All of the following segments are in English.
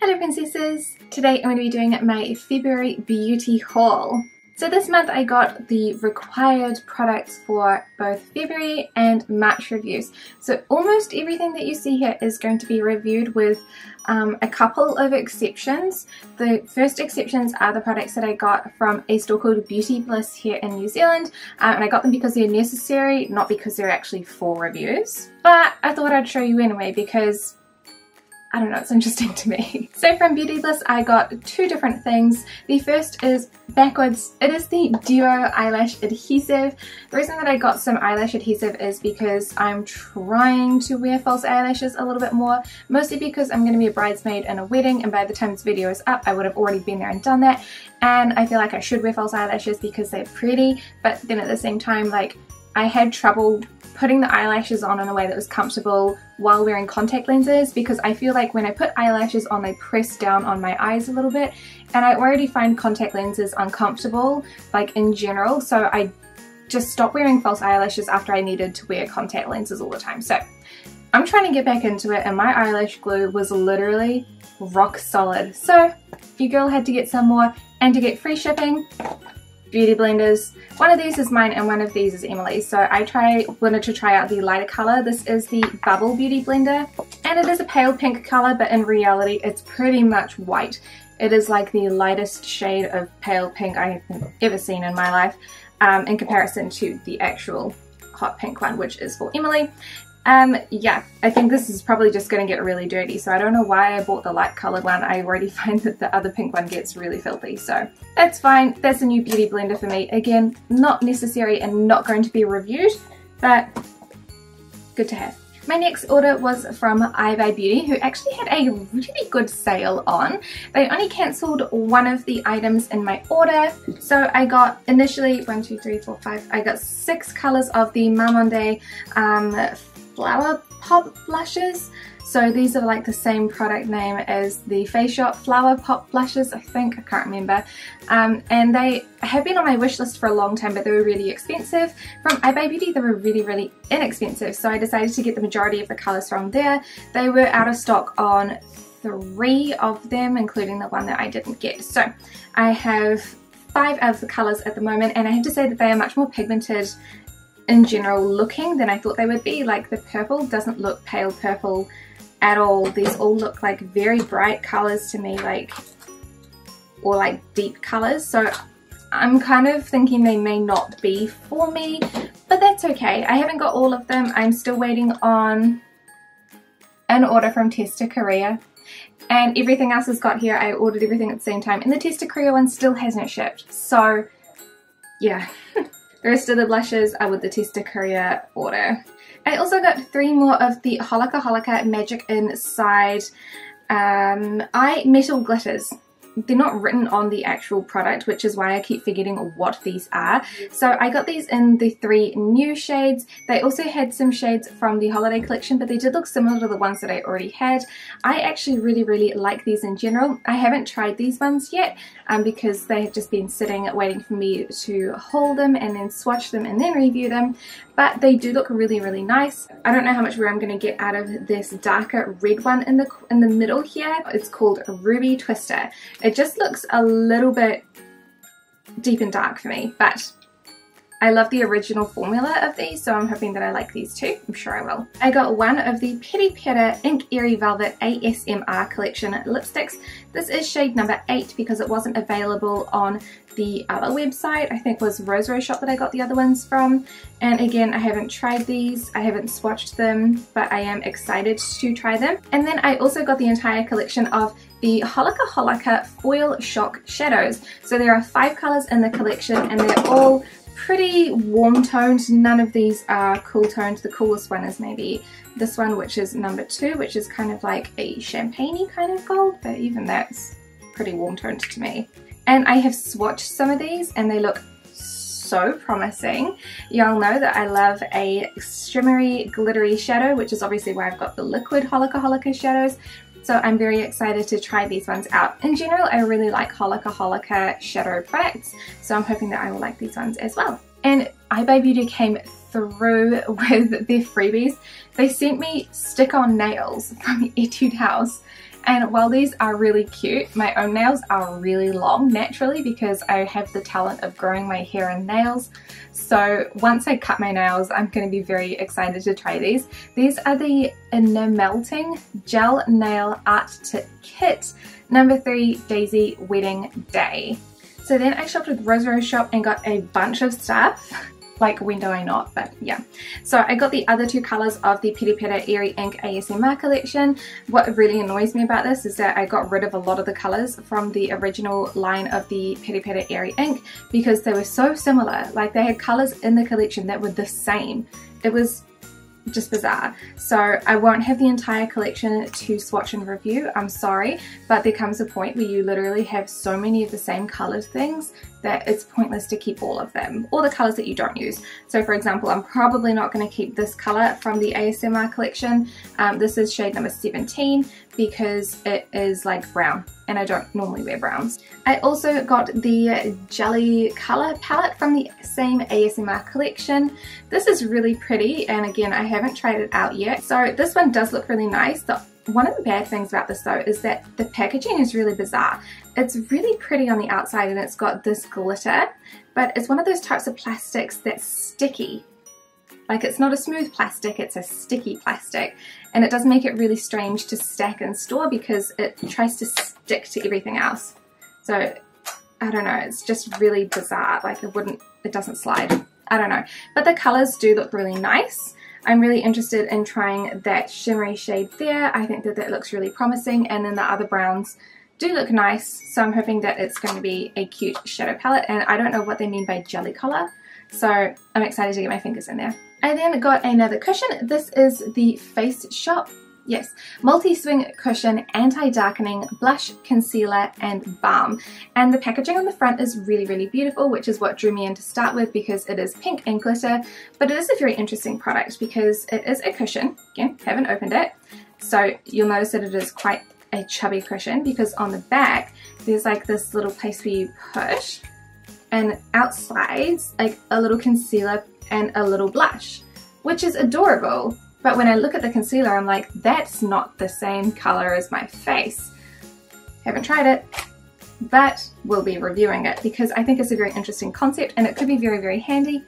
Hello princesses! Today I'm going to be doing my February beauty haul. So this month I got the required products for both February and March reviews. So almost everything that you see here is going to be reviewed with a couple of exceptions. The first exceptions are the products that I got from a store called Beauty Bliss here in New Zealand, and I got them because they're necessary, not because they're actually for reviews. But I thought I'd show you anyway because I don't know, it's interesting to me. So from Beauty Bliss I got two different things. The first is backwards. It is the Duo Eyelash Adhesive. The reason that I got some eyelash adhesive is because I'm trying to wear false eyelashes a little bit more. Mostly because I'm going to be a bridesmaid in a wedding, and by the time this video is up I would have already been there and done that. And I feel like I should wear false eyelashes because they're pretty, but then at the same time, like, I had trouble putting the eyelashes on in a way that was comfortable while wearing contact lenses, because I feel like when I put eyelashes on they press down on my eyes a little bit, and I already find contact lenses uncomfortable, like in general, so I just stopped wearing false eyelashes after I needed to wear contact lenses all the time. So I'm trying to get back into it, and my eyelash glue was literally rock solid. So your girl had to get some more, and to get free shipping, beauty blenders. One of these is mine and one of these is Emily's. So I wanted to try out the lighter colour. This is the Bubble Beauty Blender, and it is a pale pink colour, but in reality it's pretty much white. It is like the lightest shade of pale pink I have ever seen in my life, in comparison to the actual hot pink one, which is for Emily. Yeah, I think this is probably just going to get really dirty, so I don't know why I bought the light coloured one. I already find that the other pink one gets really filthy, so that's fine. That's a new beauty blender for me. Again, not necessary and not going to be reviewed, but good to have. My next order was from Ibuybeauty, who actually had a really good sale on. They only cancelled one of the items in my order, so I got initially 1, 2, 3, 4, 5. I got 6 colours of the Mamonde Flower Pop blushes. So these are like the same product name as the Face Shop Flower Pop blushes, I think, I can't remember. And they have been on my wish list for a long time, but they were really expensive. From Ibuybeauty they were really inexpensive, so I decided to get the majority of the colours from there. They were out of stock on 3 of them, including the one that I didn't get. So I have 5 out of the colours at the moment, and I have to say that they are much more pigmented in general looking than I thought they would be. Like, the purple doesn't look pale purple at all. These all look like very bright colours to me, like, or like deep colours, so I'm kind of thinking they may not be for me, but that's okay. I haven't got all of them. I'm still waiting on an order from TesterKorea, and everything else has got here. I ordered everything at the same time, and the TesterKorea one still hasn't shipped, so yeah. The rest of the blushes are with the TesterKorea order. I also got 3 more of the HolikaHolika Magic Inside Eye Metal Glitters. They're not written on the actual product, which is why I keep forgetting what these are. So I got these in the 3 new shades. They also had some shades from the holiday collection, but they did look similar to the ones that I already had. I actually really like these in general. I haven't tried these ones yet because they have just been sitting waiting for me to haul them and then swatch them and then review them. But they do look really nice. I don't know how much wear I'm going to get out of this darker red one in the middle here. It's called Ruby Twister. It just looks a little bit deep and dark for me, but I love the original formula of these, so I'm hoping that I like these too. I'm sure I will. I got one of the Peripera Ink Airy Velvet ASMR collection lipsticks. This is shade number 8 because it wasn't available on the other website. I think it was RoseRoseShop that I got the other ones from. And again, I haven't tried these, I haven't swatched them, but I am excited to try them. And then I also got the entire collection of the HolikaHolika Foil Shock Shadows. So there are 5 colours in the collection, and they're all pretty warm toned. None of these are cool toned. The coolest one is maybe this one, which is number 2, which is kind of like a champagne-y kind of gold, but even that's pretty warm toned to me. And I have swatched some of these and they look so promising. Y'all know that I love a shimmery glittery shadow, which is obviously why I've got the liquid HolikaHolika shadows. So I'm very excited to try these ones out. In general, I really like HolikaHolika shadow products, so I'm hoping that I will like these ones as well. And Ibuybeauty came through with their freebies. They sent me stick-on nails from Etude House, And while these are really cute, my own nails are really long naturally because I have the talent of growing my hair and nails. So once I cut my nails, I'm going to be very excited to try these. These are the Melting Gel Nail Art Kit number 3 Daisy Wedding Day. So then I shopped with RoseRoseShop and got a bunch of stuff. Like, when do I not? But yeah. So I got the other 2 colours of the Peripera Airy Ink ASMR collection. What really annoys me about this is that I got rid of a lot of the colours from the original line of the Peripera Airy Ink because they were so similar. Like, they had colours in the collection that were the same. It was just bizarre. So I won't have the entire collection to swatch and review, I'm sorry, but there comes a point where you literally have so many of the same coloured things that it's pointless to keep all of them, or the colours that you don't use. So for example, I'm probably not going to keep this colour from the ASMR collection. This is shade number 17 because it is like brown and I don't normally wear browns. I also got the Jelly colour palette from the same ASMR collection. This is really pretty, and again, I haven't tried it out yet. So this one does look really nice. One of the bad things about this though is that the packaging is really bizarre. It's really pretty on the outside and it's got this glitter, but it's one of those types of plastics that's sticky. Like, it's not a smooth plastic, it's a sticky plastic, and it does make it really strange to stack and store because it tries to stick to everything else. So I don't know, it's just really bizarre. Like, it doesn't slide. I don't know, but the colors do look really nice. I'm really interested in trying that shimmery shade there. I think that that looks really promising, and then the other browns do look nice, so I'm hoping that it's going to be a cute shadow palette, and I don't know what they mean by jelly color, so I'm excited to get my fingers in there. I then got another cushion. This is the Face Shop, yes, multi-swing cushion, anti-darkening blush, concealer and balm, and the packaging on the front is really, really beautiful, which is what drew me in to start with because it is pink and glitter. But it is a very interesting product because it is a cushion. Again, haven't opened it, so you'll notice that it is quite a chubby cushion because on the back there's like this little place where you push, and out slides like a little concealer and a little blush, which is adorable. But when I look at the concealer, I'm like, that's not the same color as my face. Haven't tried it, but we'll be reviewing it because I think it's a very interesting concept and it could be very, very handy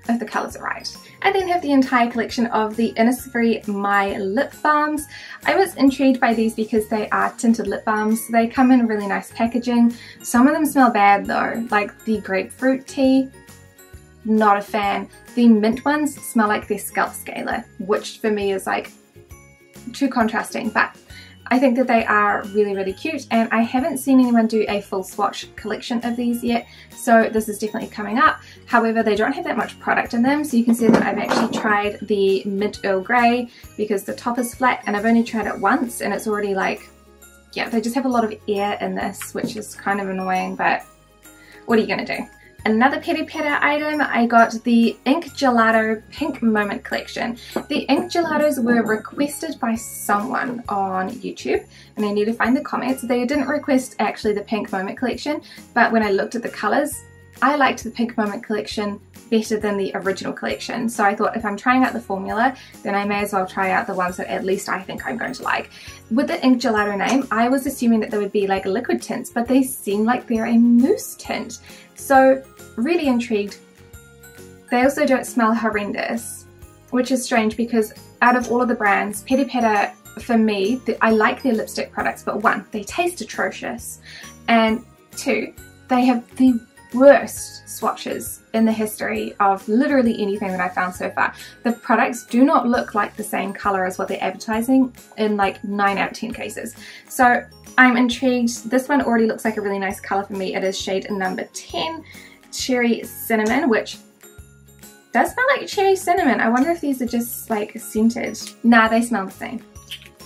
if the colors are right. I then have the entire collection of the INNISFREE My Lip Balms. I was intrigued by these because they are tinted lip balms. They come in really nice packaging. Some of them smell bad though, like the grapefruit tea. Not a fan. The mint ones smell like their scalp scaler, which for me is like too contrasting, but I think that they are really, really cute, and I haven't seen anyone do a full swatch collection of these yet, so this is definitely coming up. However, they don't have that much product in them, so you can see that I've actually tried the Mint Earl Grey because the top is flat, and I've only tried it once and it's already like, yeah, they just have a lot of air in this, which is kind of annoying, but what are you gonna do? Another Peripera item, I got the Ink Gelato Pink Moment collection. The Ink Gelatos were requested by someone on YouTube, and I need to find the comments. They didn't request actually the Pink Moment collection, but when I looked at the colours, I liked the Pink Moment collection better than the original collection. So I thought if I'm trying out the formula, then I may as well try out the ones that at least I think I'm going to like. With the Ink Gelato name, I was assuming that they would be like liquid tints, but they seem like they're a mousse tint. So really intrigued. They also don't smell horrendous, which is strange because out of all of the brands, Peripera, for me, I like their lipstick products, but one, they taste atrocious, and two, they have the worst swatches in the history of literally anything that I've found so far. The products do not look like the same color as what they're advertising in like 9 out of 10 cases. So I'm intrigued. This one already looks like a really nice color for me. It is shade number 10, Cherry Cinnamon, which does smell like cherry cinnamon. I wonder if these are just like scented. Nah, they smell the same.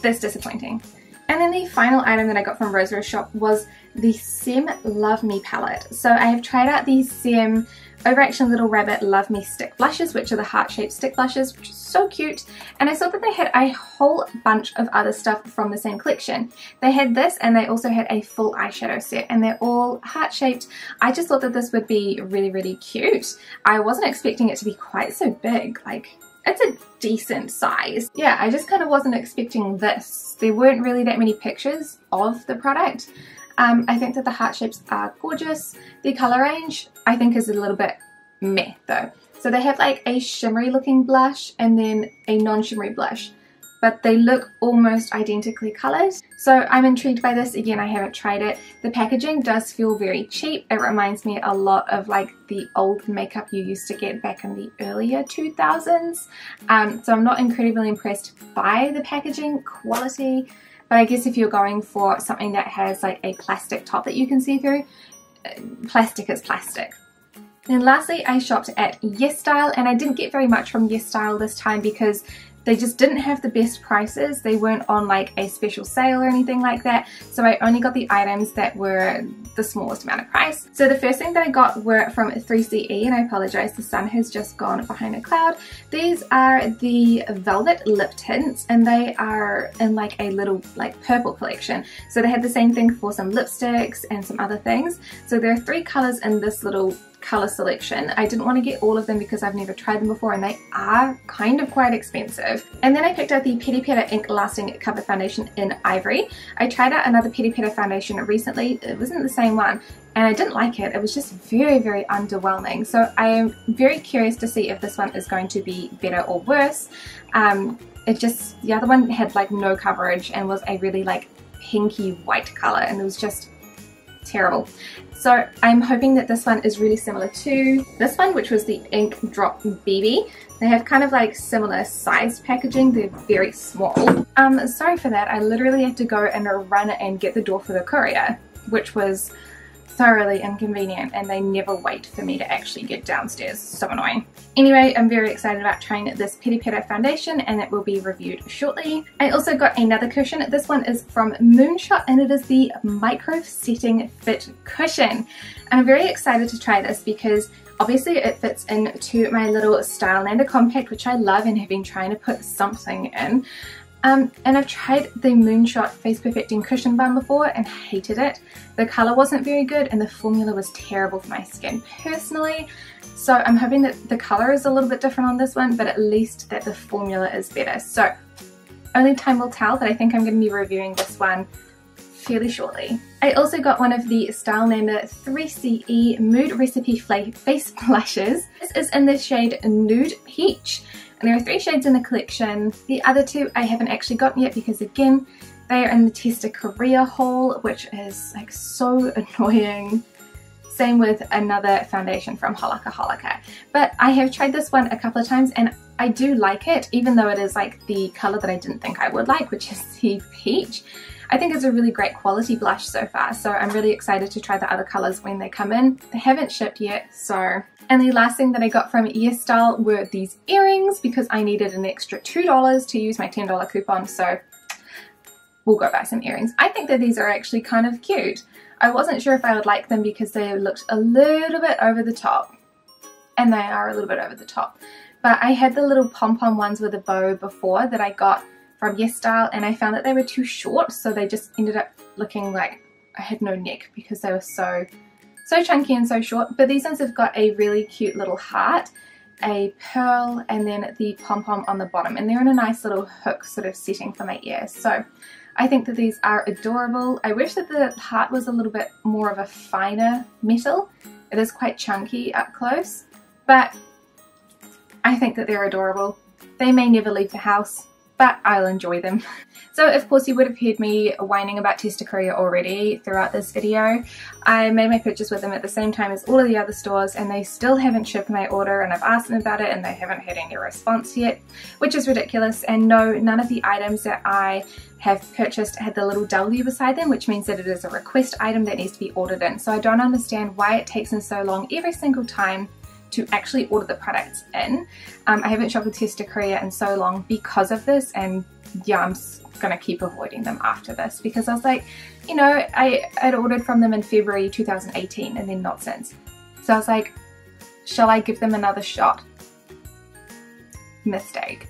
That's disappointing. And then the final item that I got from RoseRoseShop was the TheSaEM Love Me palette. So I have tried out the TheSaEM Overaction Little Rabbit Love Me stick blushes, which are the heart-shaped stick blushes, which is so cute. And I saw that they had a whole bunch of other stuff from the same collection. They had this, and they also had a full eyeshadow set, and they're all heart-shaped. I just thought that this would be really, really cute. I wasn't expecting it to be quite so big. Like, it's a decent size. Yeah, I just kind of wasn't expecting this. There weren't really that many pictures of the product. I think that the heart shapes are gorgeous. The color range I think is a little bit meh though. So they have like a shimmery looking blush and then a non-shimmery blush, but they look almost identically coloured. So I'm intrigued by this. Again, I haven't tried it. The packaging does feel very cheap. It reminds me a lot of like the old makeup you used to get back in the earlier 2000s. So I'm not incredibly impressed by the packaging quality, but I guess if you're going for something that has like a plastic top that you can see through, plastic is plastic. Then lastly, I shopped at YesStyle, and I didn't get very much from YesStyle this time because they just didn't have the best prices. They weren't on like a special sale or anything like that. So I only got the items that were the smallest amount of price. So the first thing that I got were from 3CE, and I apologize, the sun has just gone behind a cloud. These are the Velvet Lip Tints, and they are in like a little like purple collection. So they had the same thing for some lipsticks and some other things. So there are 3 colors in this little color selection. I didn't want to get all of them because I've never tried them before, and they are kind of quite expensive. And then I picked out the Peripera Inklasting Cover Foundation in Ivory. I tried out another Peripera foundation recently. It wasn't the same one, and I didn't like it. It was just very, very underwhelming. So I am very curious to see if this one is going to be better or worse. The other one had like no coverage and was a really like pinky white color, and it was just terrible. So I'm hoping that this one is really similar to this one, which was the Ink Drop BB. They have kind of like similar sized packaging. They're very small. Sorry for that. I literally had to go and run and get the door for the courier, which was thoroughly inconvenient, and they never wait for me to actually get downstairs. So annoying. Anyway, I'm very excited about trying this Peripera foundation, and it will be reviewed shortly. I also got another cushion. This one is from Moonshot, and it is the Micro Setting Fit Cushion. And I'm very excited to try this because obviously it fits into my little STYLENANDA compact, which I love and have been trying to put something in. And I've tried the Moonshot Face Perfecting Cushion Balm before and hated it. The colour wasn't very good and the formula was terrible for my skin personally. So I'm hoping that the colour is a little bit different on this one, but at least that the formula is better. So only time will tell, but I think I'm going to be reviewing this one fairly shortly. I also got one of the STYLENANDA 3CE Mood Recipe Face Blushes. This is in the shade Nude Peach. And there are 3 shades in the collection. The other 2 I haven't actually gotten yet because again, they are in the TesterKorea haul, which is like so annoying. Same with another foundation from HolikaHolika. But I have tried this one a couple of times and I do like it, even though it is like the colour that I didn't think I would like, which is the peach. I think it's a really great quality blush so far, so I'm really excited to try the other colours when they come in. They haven't shipped yet, so... And the last thing that I got from YesStyle were these earrings because I needed an extra $2 to use my $10 coupon, so we'll go buy some earrings. I think that these are actually kind of cute. I wasn't sure if I would like them because they looked a little bit over the top, and they are a little bit over the top. But I had the little pom-pom ones with a bow before that I got from YesStyle, and I found that they were too short, so they just ended up looking like I had no neck because they were so chunky and so short. But these ones have got a really cute little heart, a pearl, and then the pom-pom on the bottom, and they're in a nice little hook sort of setting for my ears. So I think that these are adorable. I wish that the heart was a little bit more of a finer metal. It is quite chunky up close, but I think that they're adorable. They may never leave the house, but I'll enjoy them. So of course you would have heard me whining about TesterKorea already throughout this video. I made my purchase with them at the same time as all of the other stores, and they still haven't shipped my order, and I've asked them about it and they haven't had any response yet, which is ridiculous. And no, none of the items that I have purchased had the little W beside them, which means that it is a request item that needs to be ordered in. So I don't understand why it takes them so long every single time to actually order the products in. I haven't shopped with TesterKorea in so long because of this, and yeah, I'm gonna keep avoiding them after this because I was like, you know, I'd ordered from them in February 2018 and then not since. So I was like, shall I give them another shot? Mistake.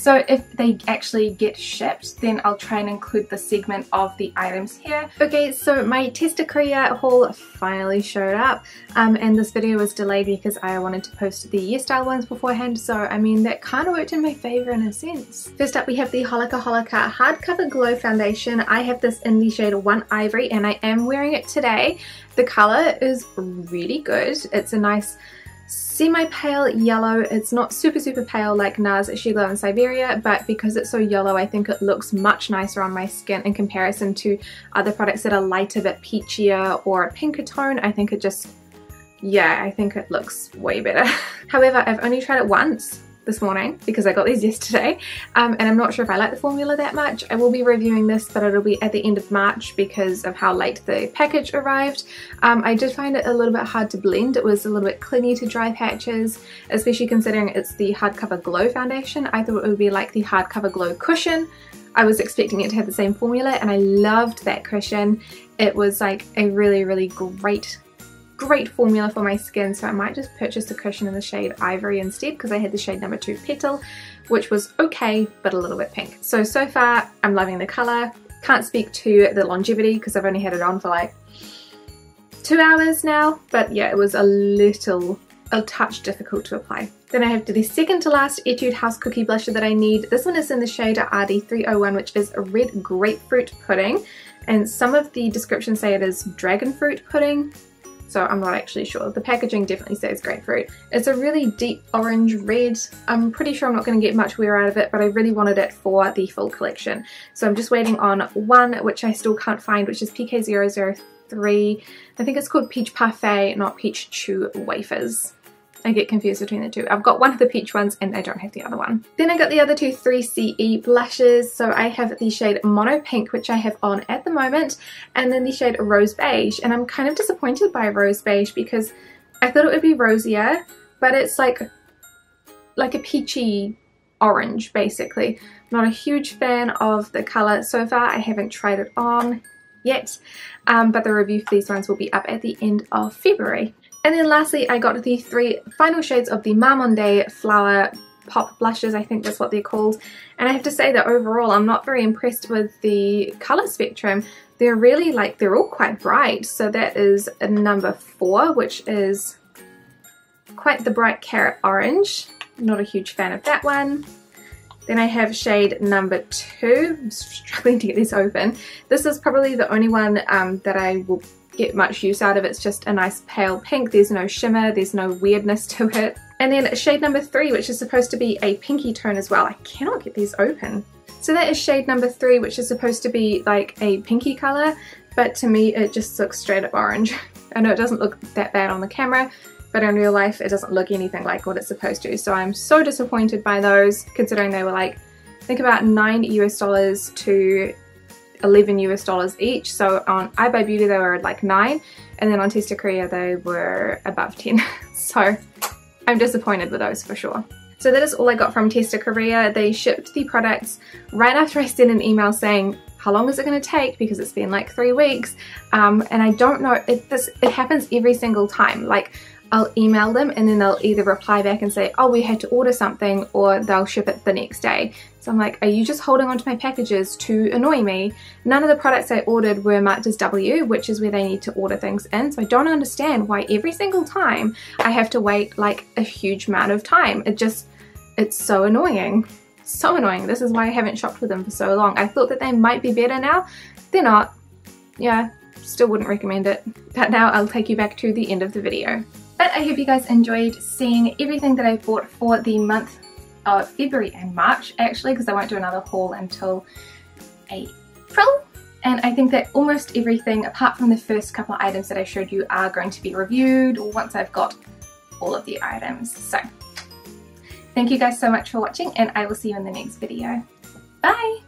So if they actually get shipped, then I'll try and include the segment of the items here. Okay, so my TesterKorea haul finally showed up, and this video was delayed because I wanted to post the YesStyle ones beforehand, so I mean that kind of worked in my favour in a sense. First up we have the HolikaHolika Hardcover Glow Foundation. I have this in the shade 1 Ivory and I am wearing it today. The colour is really good. It's a nice semi-pale yellow. It's not super pale like NARS She Glow in Siberia, but because it's so yellow I think it looks much nicer on my skin in comparison to other products that are lighter but peachier or a pinker tone. I think it just, yeah, I think it looks way better. However, I've only tried it once this morning because I got these yesterday, and I'm not sure if I like the formula that much. I will be reviewing this, but it'll be at the end of March because of how late the package arrived. I did find it a little bit hard to blend. It was a little bit clingy to dry patches, especially considering it's the Hardcover Glow Foundation. I thought it would be like the Hardcover Glow Cushion. I was expecting it to have the same formula and I loved that cushion. It was like a really great formula for my skin, so I might just purchase the cushion in the shade Ivory instead because I had the shade number 2 Petal, which was okay but a little bit pink. So far I'm loving the colour. Can't speak to the longevity because I've only had it on for like 2 hours now, but yeah, it was a touch difficult to apply. Then I have the second to last Etude House Cookie Blusher that I need. This one is in the shade RD301, which is a red grapefruit pudding, and some of the descriptions say it is dragon fruit pudding, so I'm not actually sure. The packaging definitely says grapefruit. It's a really deep orange red. I'm pretty sure I'm not going to get much wear out of it, but I really wanted it for the full collection. So I'm just waiting on one, which I still can't find, which is PK003. I think it's called Peach Parfait, not Peach Chew Wafers. I get confused between the two. I've got one of the peach ones and I don't have the other one. Then I got the other two 3CE blushes. So I have the shade Mono Pink, which I have on at the moment, and then the shade Rose Beige. And I'm kind of disappointed by Rose Beige because I thought it would be rosier, but it's like a peachy orange basically. Not a huge fan of the colour so far. I haven't tried it on yet, but the review for these ones will be up at the end of February. And then lastly, I got the 3 final shades of the Mamonde Flower Pop blushes, I think that's what they're called. And I have to say that overall I'm not very impressed with the colour spectrum. They're really they're all quite bright. So that is a number 4, which is quite the bright carrot orange. Not a huge fan of that one. Then I have shade number 2. I'm struggling to get this open. This is probably the only one that I will get much use out of. It's just a nice pale pink. There's no shimmer, there's no weirdness to it. And then shade number 3, which is supposed to be a pinky tone as well. I cannot get these open. So that is shade number 3, which is supposed to be like a pinky colour, but to me it just looks straight up orange. I know it doesn't look that bad on the camera, but in real life it doesn't look anything like what it's supposed to. So I'm so disappointed by those, considering they were like, I think about $9 US to $11 US each. So on Ibuybeauty they were like 9, and then on TesterKorea they were above 10. So I'm disappointed with those for sure. So that is all I got from TesterKorea. They shipped the products right after I sent an email saying how long is it going to take, because it's been like 3 weeks, and I don't know, it happens every single time. Like I'll email them and then they'll either reply back and say, oh, we had to order something, or they'll ship it the next day. So I'm like, are you just holding on to my packages to annoy me? None of the products I ordered were marked as W, which is where they need to order things in. So I don't understand why every single time I have to wait like a huge amount of time. It's so annoying. So annoying. This is why I haven't shopped with them for so long. I thought that they might be better now. They're not. Yeah, still wouldn't recommend it. But now I'll take you back to the end of the video. But I hope you guys enjoyed seeing everything that I bought for the month of February and March, actually, because I won't do another haul until April. And I think that almost everything, apart from the first couple of items that I showed you, are going to be reviewed once I've got all of the items. So thank you guys so much for watching, and I will see you in the next video. Bye!